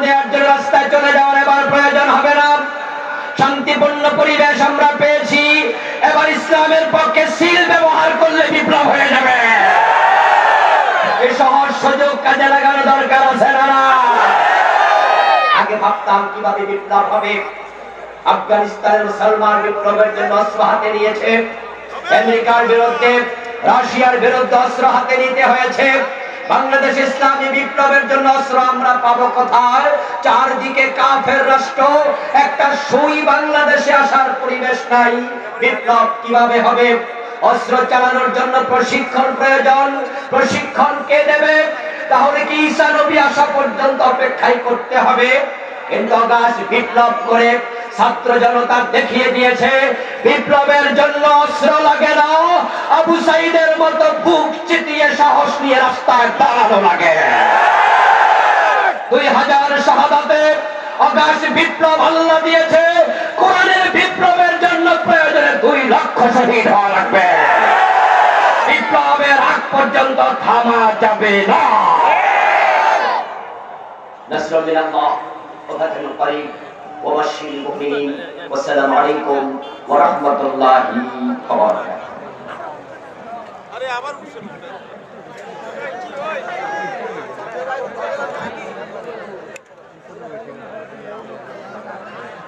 দেওয়ার জন্য রাস্তায় চলে যাওয়ার এবার প্রয়োজন হবে না। শান্তিপূর্ণ পরিবেশ আমরা পেয়েছি, এবার ইসলামের পক্ষে সিল ব্যবহার করলে বিপ্লব হয়ে যাবে। এই সহজ সুযোগ কাজে লাগানো দরকার আছে না? আগে ভাবতাম কিভাবে বিপ্লব হবে। আফগানিস্তানের মুসলমান বিপ্লবের জন্য অস্ত্র হাতে নিয়েছে, আমেরিকার বিরুদ্ধে রাশিয়ার বিরুদ্ধে অস্ত্র হাতে নিতে হয়েছে। বাংলাদেশ ইসলামী বিপ্লবের জন্য অস্ত্র আমরা পাবো কোথায়? চারদিকে কাফের রাষ্ট্র, একটা সুই বাংলাদেশে আসার পরিবেশ নাই। বিপ্লব কিভাবে হবে? অস্ত্র চালানোর জন্য প্রশিক্ষণ প্রয়োজন। প্রশিক্ষণ কে দেবে? তাহলে কি ঈসা নবী আসা পর্যন্ত অপেক্ষাই করতে হবে? কিন্তু অগাস্ট বিপ্লব করে ছাত্র জনতা দেখিয়ে দিয়েছে বিপ্লবের জন্য অস্ত্র লাগে না, আবু সাইদের মতো বুক চিতিয়ে সাহস নিয়ে রাস্তায় দাঁড়ানো লাগে। 2000 শাহাদাতে অগাস্ট বিপ্লব আল্লাহ দিয়েছে। কোরআনের বিপ্লবের জন্য প্রয়োজনে 2 লক্ষ শহীদ হওয়া লাগবে। বিপ্লবের আগ পর্যন্ত থামা যাবে না। নাসরুল মিনাল্লাহ ওয়া ফাতহুল করিম ওয়া বাশশিরিল মুমিনিন। ওয়াসসালামু আলাইকুম ওয়া রাহমাতুল্লাহি ওয়া বারাকাতুহু। আরে আবার